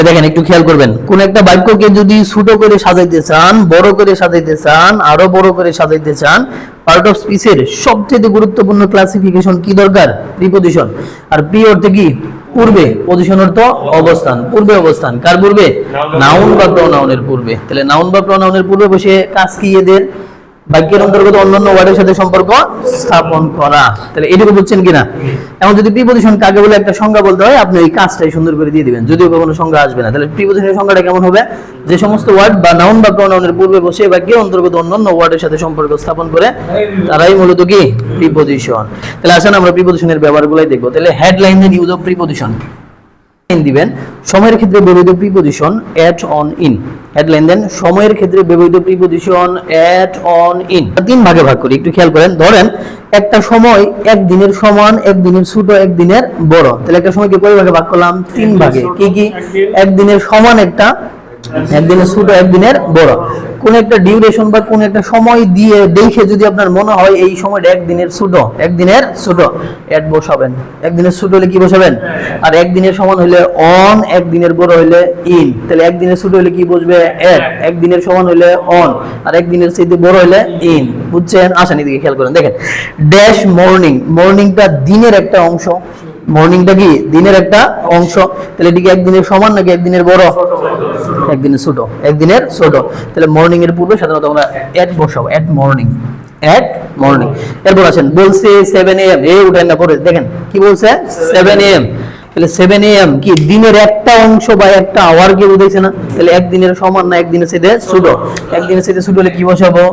দেখেন একটু খেয়াল করবেন, কোন একটা বাক্যকে যদি ছোট করে সাজাইতে চান, বড় করে সাজাইতে চান, আরো বড় করে সাজাইতে চান, পার্ট অফ স্পিচের সবচেয়ে গুরুত্বপূর্ণ ক্লাসিফিকেশন কি দরকার? প্রিপজিশন। আর প্রি অর্থে কি? পূর্বে। পজিশন অর্থ অবস্থান, পূর্বে অবস্থান। কার পূর্বে? নাউন বা প্রোনাউনের পূর্বে। তাহলে নাউন বা প্রোনাউনের পূর্বে বসে কাজ কি এদের? বাক্যের অন্তর্গত অন্যান্য ওয়ার্ডের সাথে সম্পর্ক স্থাপন করা। তাহলে এটুকু বুঝছেন কিনা? এখন যদি প্রিপজিশন কাকে বলে একটা সংজ্ঞা বলতে হয়, আপনি এই কাজটাই সুন্দর করে দিয়ে দিবেন, যদিও কোনো সংজ্ঞা আসবে না। তাহলে প্রিপজিশনের সংজ্ঞাটা কেমন হবে? যে সমস্ত ওয়ার্ড বা নাউন বা প্রোনাউনের পূর্বে বসে বাক্যের অন্তর্গত অন্যান্য ওয়ার্ডের সাথে সম্পর্ক স্থাপন করে তারাই মূলত কি? প্রিপজিশন। তাহলে আসেন আমরা প্রিপজিশনের ব্যবহারগুলোই দেখব। তাহলে হেডলাইন এর ইউজ অফ প্রিপজিশন দিবেন। সময়ের ক্ষেত্রে ব্যবহৃত preposition at, on, in. Headline দেন সময়ের ক্ষেত্রে ব্যবহৃত প্রিপজিশন এট, অন, ইন। তিন ভাগে ভাগ করি, একটু খেয়াল করেন। ধরেন একটা সময় একদিনের সমান, একদিনের ছোট, একদিনের বড়। তাহলে একটা সময়কে কয় ভাগে ভাগ করলাম? তিন ভাগে। কি কি? একদিনের সমান একটা, একদিনের ছোট, একদিনের বড়। কোন একটা ডিউরেশন বা কোন একটা সময় দিয়ে দেখে যদি আপনার মনে হয় এই সময়টা একদিনের ছোট, একদিনের ছোট, এট বসাবেন। একদিনের ছোট হলে কি বসাবেন? আর একদিনের সমান হলে অন, একদিনের বড় হলে ইন। তাহলে একদিনের ছোট হলে কি বসবে? এট। একদিনের সমান হলে অন, আর একদিনের চাইতে বড় হলে ইন। বুঝছেন? আসেন এদিকে খেয়াল করেন। দেখেন ড্যাশ মর্নিং, মর্নিংটা দিনের একটা অংশ। মর্নিংটা কি? দিনের একটা অংশ। তাহলে এদিকে একদিনের সমান নাকি একদিনের বড়? একদিনের ছোট, একদিনের ছোট। তাহলে মর্নিং এর পূর্বে সাধারণত আমরা এট বসাবো, এট মর্নিং, এট মর্নিং। এরপর আসেন বলছে 7 AM, এই উঠেন না পরে দেখেন কি বলছে? 7 AM। তাহলে 7 AM কি? দিনের একটা অংশ বা একটা আওয়ার কে বুঝাইছে না? তাহলে একদিনের সমান না একদিনের সাথে ছোট? একদিনের সাথে ছোট হলে কি বসাবো?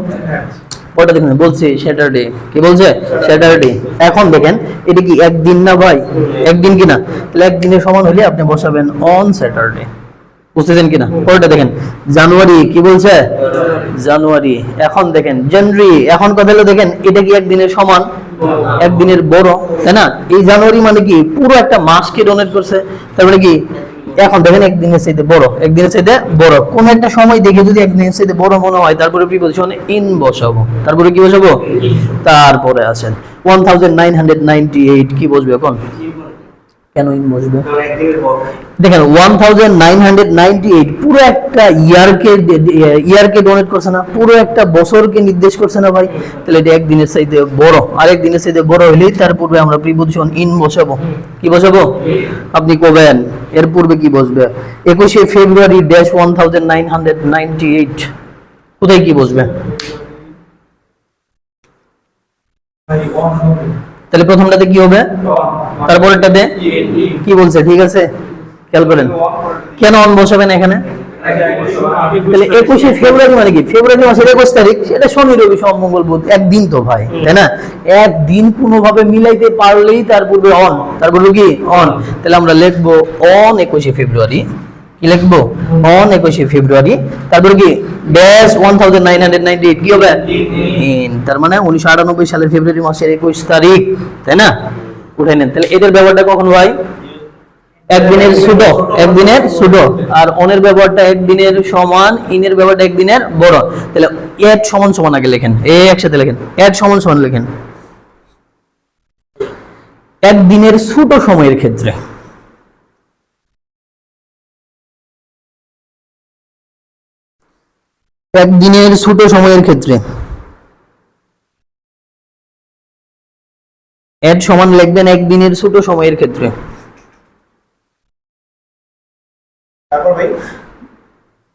ওটা দেখুন বলছে স্যাটারডে। কি বলছে? স্যাটারডে। এখন দেখেন এটা কি একদিন না ভাই? একদিন কিনা? তাহলে একদিনের সমান হলে আপনি বসাবেন অন স্যাটারডে। বুঝতেছেন কিনা? পরেরটা দেখেন জানুয়ারি। কি বলছে? জানুয়ারি। এখন দেখেন জানুয়ারি। এখন কথা হলো দেখেন এটা কি একদিনের সমান? একদিনের বড়, তাই না? এই জানুয়ারি মানে কি? পুরো একটা মাসকে ডোনেট করছে। তারপরে কি? এখন দেখেন একদিনের চাইতে বড়, একদিনের চাইতে বড়। কোন একটা সময় দেখে যদি একদিনের চাইতে বড় মনে হয়, তারপরে প্রিপজিশন ইন বসাবো। তারপরে কি বসাবো? তারপরে আছেন 1998। কি বসবে এখন? কেন ইন বসবে? দেখেন 1998 পুরো একটা ইয়ারকে ডোনেট করছে না? পুরো একটা বছরকে নির্দেশ করছে না ভাই? তাহলে এটা একদিনের চাইতে বড়, আর একদিনের চাইতে বড় হলেই তার পূর্বে আমরা প্রিপজিশন ইন বসাবো। কি বসাবো? আপনি কবেন এর পূর্বে কি বসবে? 21শে ফেব্রুয়ারি ড্যাশ 1998। কোথায় কি বসবে? তাহলে প্রথমটাতে কি হবে? তারপরেরটাতে কি বলছে? ঠিক আছে খেয়াল করেন। কেন অন বসাবেন এখানে? তাহলে 21শে ফেব্রুয়ারি মানে কি? ফেব্রুয়ারি মাসের 21 তারিখ। সেটা শনি রবি সোম মঙ্গল বুধ, একদিন তো ভাই, তাই না? একদিন কোনোভাবে মিলাইতে পারলেই তার পূর্বে অন, তার পূর্বে কি? অন। তাহলে আমরা লিখবো অন 21শে ফেব্রুয়ারি। কি লিখবো? অন 21শে ফেব্রুয়ারি। তারপরে কি? ড্যাশ 1998। কি হবে? ইন। তার মানে 1998 সালের ফেব্রুয়ারি মাসের 21 তারিখ, তাই না? উঠাই নেন। তাহলে এদের ব্যবহারটা কখন ভাই? একদিনের ছোট, একদিনের ছোট। আর অনের ব্যবহারটা একদিনের সমান, ইনের ব্যবহারটা একদিনের বড়। তাহলে এট সমান সমান আগে লেখেন, একসাথে লেখেন। এট সমান সমান লেখেন একদিনের ছোট সময়ের ক্ষেত্রে। একদিনের ছোট সময়ের ক্ষেত্রে এট সমান লিখবেন একদিনের ছোট সময়ের ক্ষেত্রে।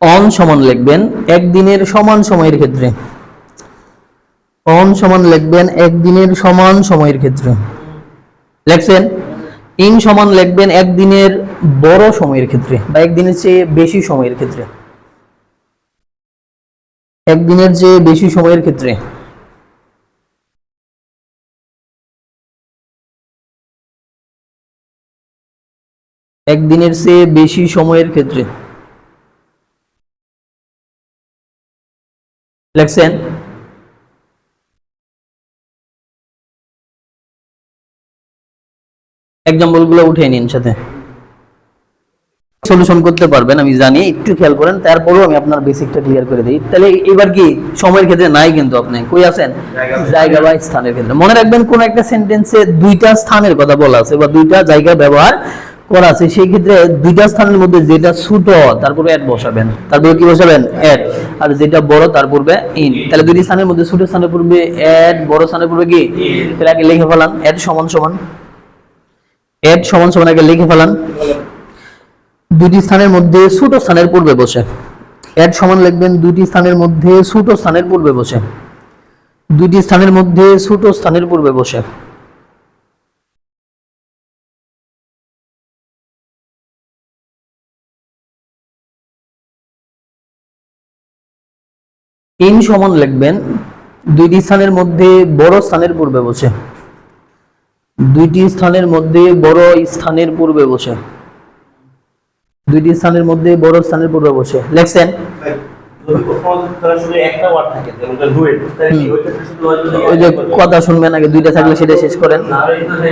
অন সমান লিখবেন একদিনের সমান সময়ের ক্ষেত্রে। অন সমান লিখবেন একদিনের সমান সময়ের ক্ষেত্রে। লিখছেন? ইন সমান লিখবেন একদিনের বড় সময়ের ক্ষেত্রে বা একদিনের চেয়ে বেশি সময়ের ক্ষেত্রে। একদিনের চেয়ে বেশি সময়ের ক্ষেত্রে। একদিনের চেয়ে বেশি সময়ের ক্ষেত্রে। লিখছেন? এক্সাম্পল গুলো উঠে নিন সাথে। সলিউশন করতে পারবেন আমি জানি, একটু খেয়াল করেন, তারপরেও আমি আপনার বেসিকটা ক্লিয়ার করে দিই। তাহলে এবার কি সময়ের ক্ষেত্রে নাই, কিন্তু আপনি কই আছেন? জায়গা বা স্থানের ক্ষেত্রে। মনে রাখবেন কোন একটা সেন্টেন্সে দুইটা স্থানের কথা বলা আছে বা দুইটা জায়গা ব্যবহার করা আছে, সেই ক্ষেত্রে দুইটা স্থানের মধ্যে যেটা ছোট তার পূর্বে অ্যাট বসাবেন, তারপরে কি বসাবেন অ্যাট, আর যেটা বড় তার পূর্বে ইন। তাহলে দুইটি স্থানের মধ্যে ছোট স্থানের পূর্বে অ্যাট, বড় স্থানের পূর্বে কি, তাহলে আগে লিখে ফেলান অ্যাট সমান সমান, অ্যাট সমান সমান আগে লিখে ফেলান দুইটি স্থানের মধ্যে ছোট স্থানের পূর্বে বসে। অ্যাট সমান লিখবেন দুইটি স্থানের মধ্যে ছোট স্থানের পূর্বে বসে, দুইটি স্থানের মধ্যে ছোট স্থানের পূর্বে বসে। ইন সমান লিখবেন দুইটি স্থানের মধ্যে বড় স্থানের পূর্বে বসে, দুইটি স্থানের মধ্যে বড় স্থানের পূর্বে বসে, দুইটি স্থানের মধ্যে বড় স্থানের পূর্বে বসে। লিখছেন? ওই যে কথা শুনবেন, আগে দুইটা থাকলে সেটা শেষ করেন,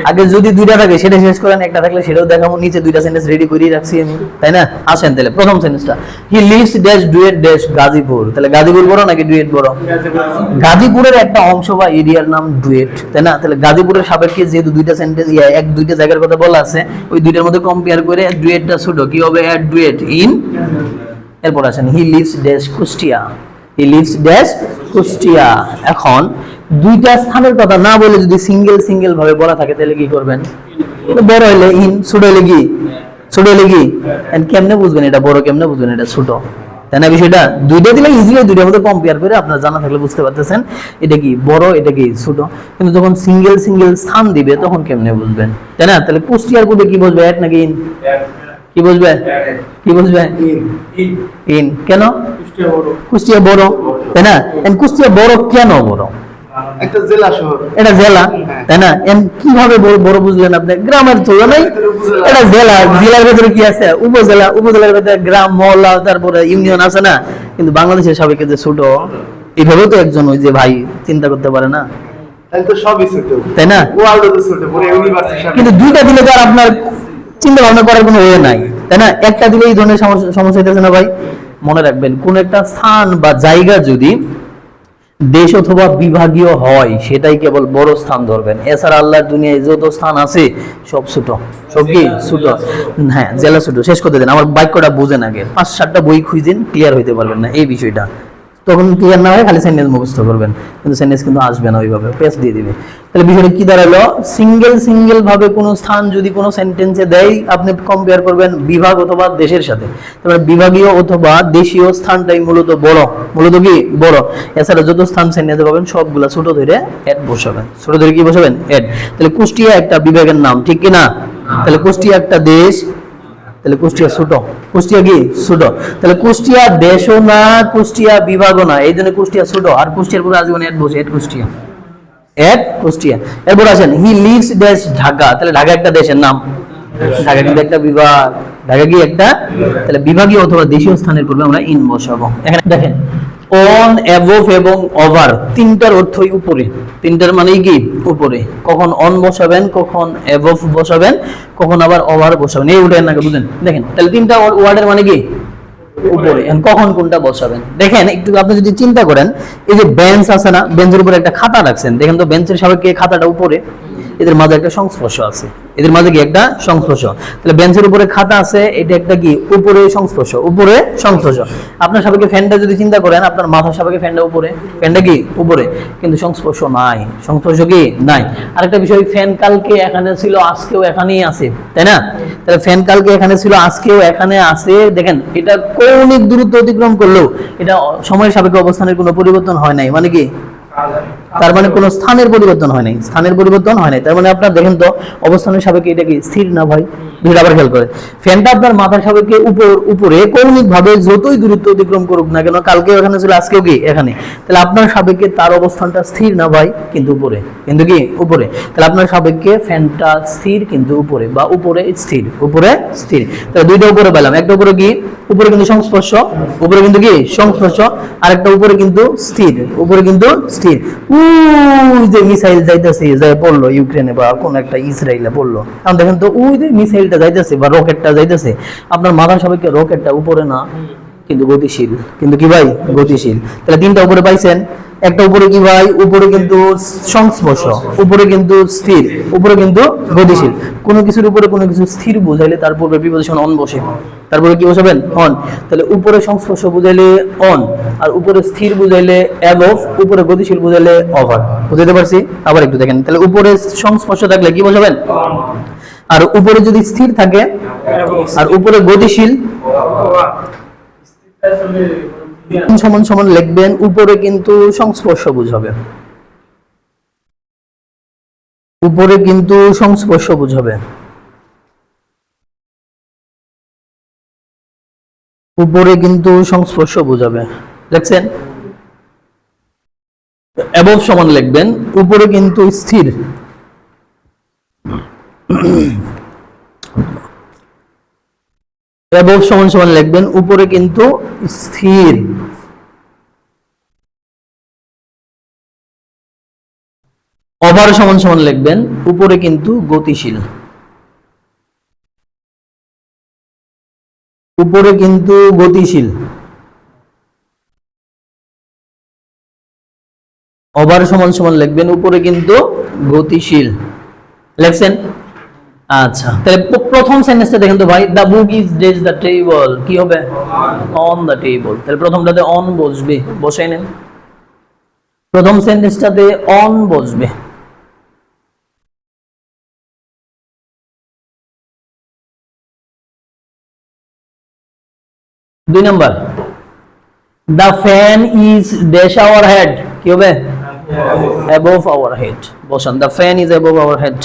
আগে যদি দুইটা থাকে সেটা শেষ করেন, একটা থাকলে সেটাও দেখাবো। নিচে দুইটা সেন্টেন্স রেডি করে রাখছি আমি, তাই না? আসেন তাহলে প্রথম সেন্টেন্সটা, he lives dash duet dash Gazipur. তাহলে গাজীপুর বড় নাকি ডুয়েট বড়? গাজীপুরের একটা অংশ বা এরিয়ার নাম ডুয়েট, তাই না? তাহলে গাজীপুরের সাপেক্ষে যেহেতু দুইটা সেন্টেন্স দুইটা জায়গার কথা বলা আছে, ওই দুইটার মধ্যে কম্পেয়ার করে ডুয়েটটা ছোট, কি হবে? At duet in. এরপর আসেন he lives dash Kushtia, he lives dash Kushtia. এখন দুইটা স্থানের কথা না বলে যদি সিঙ্গেল সিঙ্গেল ভাবে বলা থাকে তাহলে কি করবেন? বড় হলে ইন, ছোট হলে কি, ছোট হলে কি। কেমনে বুঝবেন এটা বড়, কেমনে বুঝবেন এটা ছোট, তাই না? বিষয়টা দুইটা দিলে ইজিলি দুইটার মধ্যে কম্পেয়ার করে আপনার জানা থাকলে বুঝতে পারতেছেন এটা কি বড়, এটা কি ছোট। কিন্তু যখন সিঙ্গেল সিঙ্গেল স্থান দিবে তখন কেমনে বুঝবেন, তাই না? তাহলে কুষ্টিয়ার পূর্বে কি বসবে? অ্যাট নাকি ইন? কি বসবে? কি বসবে? ইন। কেন? কুষ্টিয়া বড়, তাই না? কুষ্টিয়া বড় কেন বড়? একটা জেলা শহর, এটা জেলা, তাই না? কিভাবে বড় বুঝলেন আপনি? গ্রামের চলে নাই, এটা জেলা, জেলার ভিতরে কি আছে? উপজেলা, উপজেলার ভিতরে গ্রাম, মহল্লা, তারপরে ইউনিয়ন আছে না? কিন্তু বাংলাদেশের সাবেকে যে ছোট, এইভাবেও তো একজন ওই যে ভাই চিন্তা করতে পারে না, তাহলে তো সবই ছোট, তাই না? ওয়ার্ল্ড তো ছোট, পুরো ইউনিভার্সিটি। কিন্তু দুইটা দিলে তো আর আপনার চিন্তা ভাবনা করার কোনো ওয়ে নাই, তাই না? একটা দিলে এই ধরনের সমস্যা হইতেছে না ভাই? মনে রাখবেন, কোন একটা স্থান বা জায়গা যদি দেশ অথবা বিভাগীয় হয় সেটাই কেবল বড় স্থান ধরবেন, এছাড়া আল্লাহর দুনিয়ায় যত স্থান আছে সব ছোট, সব কি ছোট। হ্যাঁ, জেলা ছোট। শেষ করতে দেন, আমার বাক্যটা বুঝেন আগে, 5-7টা বই খুঁজেন, ক্লিয়ার হইতে পারবেন না এই বিষয়টা। তখন ক্লিয়ার না হয় খালি সেন্টেন্স মুখস্থ করবেন, কিন্তু সেন্টেন্স কিন্তু আসবে না ওইভাবে, পেজ দিয়ে দিবে। তাহলে বিষয়টা কি দাঁড়ালো? সিঙ্গেল সিঙ্গেল ভাবে কোনো স্থান যদি কোনো সেন্টেন্সে দেয়, আপনি কম্পেয়ার করবেন বিভাগ অথবা দেশের সাথে। তারপরে বিভাগীয় অথবা দেশীয় স্থানটাই মূলত বড়, মূলত কি বড়। এছাড়া যত স্থান সেন্টেন্সে পাবেন সবগুলা ছোট ধরে অ্যাড বসাবেন, ছোট ধরে কি বসাবেন? অ্যাড। তাহলে কুষ্টিয়া একটা বিভাগের নাম, ঠিক কি না? তাহলে কুষ্টিয়া একটা দেশ, তাহলে কুষ্টিয়া ছোট, কুষ্টিয়া কি ছোট। তাহলে কুষ্টিয়া দেশও না, কুষ্টিয়া বিভাগও না, এই জন্য কুষ্টিয়া ছোট। আর কুষ্টিয়ার পুরো আজীবন এড বসে, এড কুষ্টিয়া, এড কুষ্টিয়া। এরপর আসেন হি লিভস ড্যাশ ঢাকা। তাহলে ঢাকা একটা দেশের নাম, ঢাকা কিন্তু একটা বিভাগ, ঢাকা কি একটা, তাহলে বিভাগীয় অথবা দেশীয় স্থানের পূর্বে আমরা ইন বসাবো। এখানে দেখেন অন, অ্যাবভ এবং ওভার, তিনটার অর্থই উপরে, তিনটার মানেই কি উপরে। কখন অন বসাবেন, কখন অ্যাবভ বসাবেন, কখন আবার ওভার বসাবেন, এই উঠে নাকি বুঝেন। দেখেন তাহলে তিনটা ওয়ার্ডের মানে কি উপরে, কখন কোনটা বসাবেন। দেখেন একটু আপনি যদি চিন্তা করেন, এই যে বেঞ্চ আছে না, বেঞ্চের উপরে একটা খাতা রাখছেন, দেখেন তো বেঞ্চের সাপেক্ষে খাতাটা উপরে, এদের মাঝে একটা সংস্পর্শ আছে, এদের মাঝে কি একটা সংস্পর্শ। তাহলে বেঞ্চের উপরে খাতা আছে, এটা একটা কি উপরে সংস্পর্শ, উপরে সংস্পর্শ। আপনার সাপেক্ষে ফ্যানটা যদি চিন্তা করেন, আপনার মাথার সাপেক্ষে ফ্যানটা উপরে, ফ্যানটা কি উপরে, কিন্তু সংস্পর্শ নাই, সংস্পর্শ কি নাই। আরেকটা বিষয়, ফ্যান কালকে এখানে ছিল, আজকেও এখানেই আছে, তাই না? তাহলে ফ্যান কালকে এখানে ছিল, আজকেও এখানে আছে। দেখেন এটা কৌণিক দূরত্ব অতিক্রম করলেও এটা সময়ের সাপেক্ষে অবস্থানের কোনো পরিবর্তন হয় নাই, মানে কি তার মানে কোনো স্থানের পরিবর্তন হয় নাই, স্থানের পরিবর্তন হয় নাই। তার মানে আপনার দেখেন তো অবস্থানের সাপেক্ষে এটা কি স্থির না ভাই? ভিড় আবার খেয়াল করে, ফ্যানটা আপনার মাথার সাপেক্ষে উপরে কৌণিক ভাবে যতই দূরত্ব অতিক্রম করুক না কেন, কালকেও এখানে ছিল, আজকেও কি এখানে, তাহলে আপনার সাপেক্ষে তার অবস্থানটা স্থির না ভাই? কিন্তু উপরে, কিন্তু কি উপরে। তাহলে আপনার সাপেক্ষে ফ্যানটা স্থির কিন্তু উপরে, বা উপরে স্থির, উপরে স্থির। তাহলে দুইটা উপরে পেলাম, একটা উপরে কি উপরে কিন্তু সংস্পর্শ, উপরে কিন্তু কি সংস্পর্শ, আরেকটা উপরে কিন্তু স্থির, উপরে কিন্তু স্থির। ওই যে মিসাইল যাইতেছে, যাই পড়লো ইউক্রেনে বা কোন একটা ইসরায়েলে পড়লো, এখন দেখেন তো ওই যে মিসাইলটা যাইতেছে বা রকেটটা যাইতেছে, আপনার মাথার সাপেক্ষে রকেটটা উপরে না, কিন্তু গতিশীল, কিন্তু কি ভাই গতিশীল। তাহলে তিনটা উপরে পাইছেন, একটা উপরে কি ভাই, উপরে কিন্তু সংস্পর্শ, উপরে কিন্তু স্থির, উপরে কিন্তু গতিশীল। কোনো কিছুর উপরে কোনো কিছু স্থির বুঝাইলে তার পূর্বে প্রিপজিশন অন বসে, তারপরে কি বসাবেন অন। তাহলে উপরে সংস্পর্শ বুঝাইলে অন, আর উপরে স্থির বুঝাইলে অ্যাবভ, উপরে গতিশীল বুঝাইলে ওভার। বুঝতে পারছি? আবার একটু দেখেন, তাহলে উপরে সংস্পর্শ থাকলে কি বসাবেন, আর উপরে যদি স্থির থাকে আর উপরে গতিশীল সমান সমান লিখবেন, উপরে কিন্তু সংস্পর্শ বুঝাবে, উপরে কিন্তু সংস্পর্শ বুঝাবে, উপরে কিন্তু সংস্পর্শ বুঝাবে। দেখছেন? অ্যাবভ সমান লিখবেন, উপরে কিন্তু স্থির, অ্যাবভ সমান সমান লিখবেন, উপরে কিন্তু স্থির, ওভার সমান সমান লিখবেন, উপরে কিন্তু গতিশীল, উপরে কিন্তু গতিশীল, ওভার সমান সমান লিখবেন, উপরে কিন্তু গতিশীল। লিখছেন? আচ্ছা, তাহলে প্রথম সেন্টেন্সটা দেখেন তো ভাই, the book is days the table, কি হবে অন দ্য টেবল। তাহলে প্রথমটাতে অন বসবে, বসাই নেন, প্রথম সেন্টেন্সটাতে অন বসবে। দুই number, the fan is dash our head, কি হবে অ্যাবভ আওয়ার হেড, বসান the fan is above our head.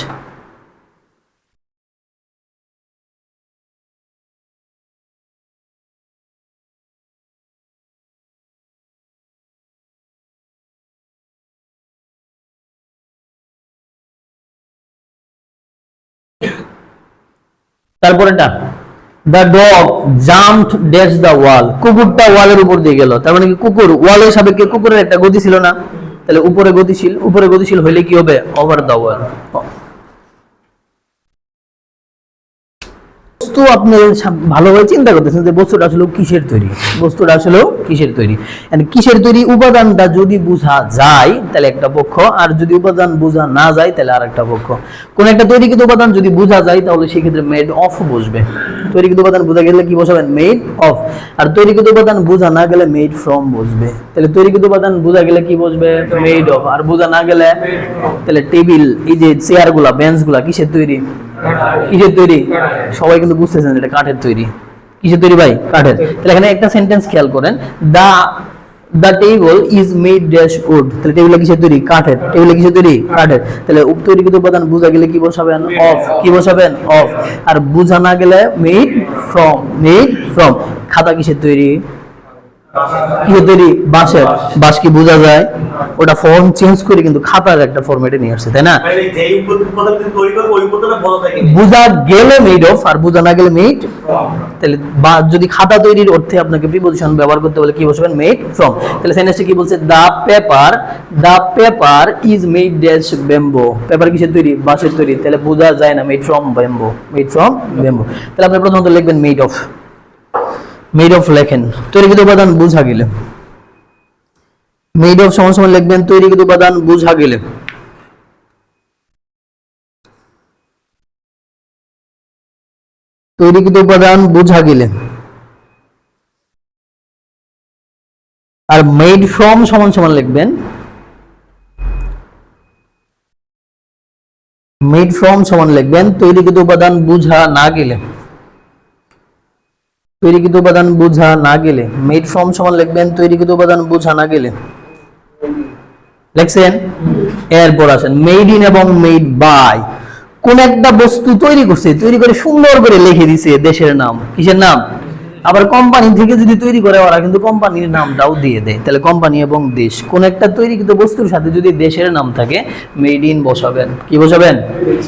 তারপরেটা, the dog jumped dash the wall, কুকুরটা ওয়ালের উপর দিয়ে গেল। তার মানে কি কুকুর ওয়ালের সাপেক্ষে কুকুরের একটা গতি ছিল না, তাহলে উপরে গতিশীল, উপরে গতিশীল হইলে কি হবে ওভার দ্য ওয়াল। বস্তু আপনি ভালোভাবে চিন্তা করতেছেন যে বস্তুটা আসলে কিসের তৈরি, বস্তুটা আসলে কিসের তৈরি, কিসের তৈরি উপাদানটা যদি বোঝা যায় তাহলে একটা পক্ষ, আর যদি উপাদান বোঝা না যায় তাহলে আর একটা পক্ষ। কোন একটা তৈরিকৃত উপাদান যদি বোঝা যায় তাহলে সেক্ষেত্রে মেড অফ বসবে, তৈরিকৃত উপাদান বোঝা গেলে কি বসাবেন মেড অফ, আর তৈরিকৃত উপাদান বোঝা না গেলে মেড ফ্রম বসবে। তাহলে তৈরিকৃত উপাদান বোঝা গেলে কি বসবে মেড অফ, আর বোঝা না গেলে তাহলে টেবিল, এই যে চেয়ার গুলা বেঞ্চ গুলা কিসের তৈরি, কিসের তৈরি, সবাই কিন্তু বুঝতেছেন এটা কাঠের তৈরি। কিসের তৈরি ভাই কাঠের। তাহলে এখানে একটা সেন্টেন্স খেয়াল করেন, the the table is made dash wood, তাহলে টেবিলটা কিসের তৈরি কাঠের, টেবিলটা কিসের তৈরি কাঠের। তাহলে তৈরিকৃত উপাদান বোঝা গেলে কি বসাবেন অফ, কি বসাবেন অফ, আর বোঝা না গেলে মেড ফ্রম, মেড ফ্রম। খাতা কিসের তৈরি, কিসের তৈরি বাঁশের, বাঁশ কি বোঝা যায়, ওটা ফর্ম চেঞ্জ করে কিন্তু খাতার একটা ফরম্যাটে নিয়ে আসছে, তাই না। বোঝা গেলে মেড অফ, আর বোঝা না গেলে মেড। তাহলে যদি খাতা তৈরির অর্থে আপনাকে প্রিপজিশন ব্যবহার করতে বলে কি বসবেন মেড ফ্রম। তাহলে সেন্টেন্সটা কি বলছে, the paper is made dash bamboo, paper কিসের তৈরি বাঁশের তৈরি, তাহলে বোঝা যায় না made from bamboo, made from bamboo. তাহলে আপনি প্রথমত লিখবেন মেড অফ, মেড অফ লেখেন, তৈরিকৃত উপাদান বোঝা গেলে, মেড অফ সমান সমান লিখবেন তৈরিকৃত উপাদান বোঝা গেলে, তৈরিকৃত উপাদান বোঝা গেলে। আর মেড ফ্রম সমান সমান লিখবেন, মেড ফ্রম সমান লিখবেন তৈরিকৃত উপাদান বোঝা না গেলে, তৈরিকৃত উপাদান বোঝা না গেলে। মেড ফ্রম সমান লিখবেন তৈরিকৃত উপাদান বোঝা না গেলে। লিখছেন? এরপর আসেন মেড ইন এবং মেড বাই। কোন একটা বস্তু তৈরি করছে, তৈরি করে সুন্দর করে লিখে দিছে দেশের নাম, কিসের নাম। আবার কোম্পানি থেকে যদি তৈরি করে ওরা কিন্তু কোম্পানির নামটাও দিয়ে দেয়। তাহলে কোম্পানি এবং দেশ, কোন একটা তৈরিকৃত বস্তুর সাথে যদি দেশের নাম থাকে মেড ইন বসাবেন, কি বসাবেন।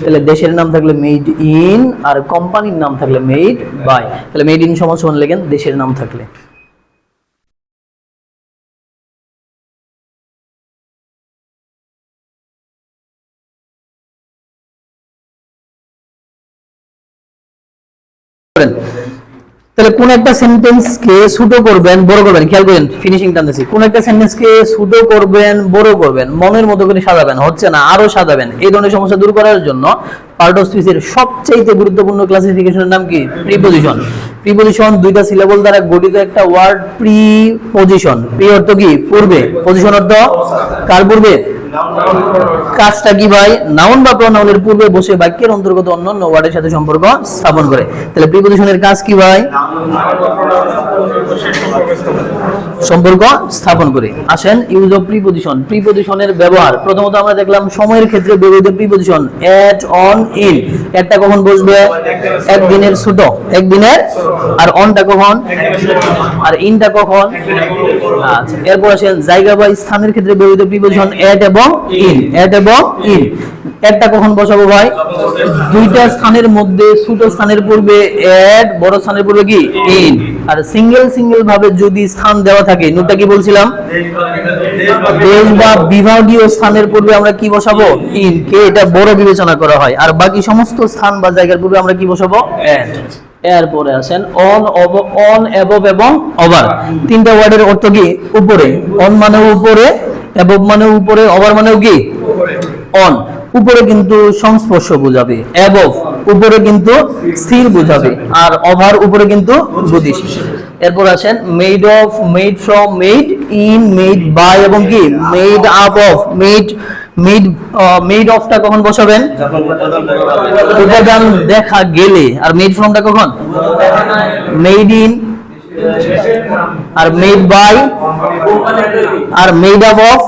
তাহলে দেশের নাম থাকলে মেড ইন, আর কোম্পানির নাম থাকলে মেড বাই। তাহলে মেড ইন সমান সমান লেখেন দেশের নাম থাকলে। তাহলে কোন একটা সেন্টেন্সকে ছোট করবেন বড় করবেন, খেয়াল করেন ফিনিশিং টানতেছি, কোন একটা সেন্টেন্সকে ছোট করবেন বড় করবেন, মনের মতো করে সাজাবেন, হচ্ছে না আরো সাজাবেন, এই ধরনের সমস্যা দূর করার জন্য পার্ট অফ স্পিচের সবচেয়ে গুরুত্বপূর্ণ ক্লাসিফিকেশনের নাম কি? প্রিপজিশন। প্রিপজিশন দুইটা সিলেবল দ্বারা গঠিত একটা ওয়ার্ড, প্রিপজিশন। প্রি অর্থ কি? পূর্বে, পজিশন অর্থ কার পূর্বে? কাজটা কি ভাই? নাউন বা প্রনাউনের পূর্বে বসে বাক্যের অন্তর্গত অন্যান্য ওয়ার্ডের সাথে সম্পর্ক স্থাপন করে। তাহলে প্রিপজিশনের কাজ কি ভাই? সম্পর্ক স্থাপন করে। আসেন ইউজ অফ প্রিপজিশন। প্রিপজিশনের ব্যবহার প্রথমত আমরা দেখলাম সময়ের ক্ষেত্রে ব্যবহৃত প্রিপজিশন এট, অন, ইন। একটা কখন বসবে? একদিনের ছোট, একদিনের। আর অনটা কখন? আর ইনটা কখন? আচ্ছা, এরপর আসেন জায়গা বা স্থানের ক্ষেত্রে ব্যবহৃত প্রিপজিশন এট এবং ইন। এট এবং ইন। একটা কখন বসাবো ভাই? দুইটা স্থানের মধ্যে ছোট স্থানের পূর্বে এট, বড় স্থানের পূর্বে কি? ইন। আর সিঙ্গেল সিঙ্গেল ভাবে যদি স্থান দেওয়া থাকে, নোটটা কি বলছিলাম? দেশ বা বিভাগীয় স্থানের পূর্বে আমরা কি বসাবো? ইন। কে এটা বড় বিবেচনা করা হয়। আর বাকি সমস্ত স্থান বা জায়গার পূর্বে আমরা কি বসাবো? এট। এরপরে আসেন অন, অন, অ্যাবভ এবং ওভার। তিনটা ওয়ার্ডের অর্থ কি? উপরে। অন মানে উপরে, অ্যাবভ মানে উপরে, ওভার মানেও কি? অন উপরে কিন্তু সংস্পর্শ বোঝাবে, অ্যাবভ উপরে কিন্তু স্থির বোঝাবে, আর ওভার উপরে কিন্তু গতিশীল। এরপর আসেন made of, made from, made in, made by এবং কি? Made up of. মেড অফটা কখন বসাবেন? উপাদান দেখা গেলে। আর মেড ফ্রমটা কখন? মেড ইন, আর মেড বাই, আর মেড আপ অফ,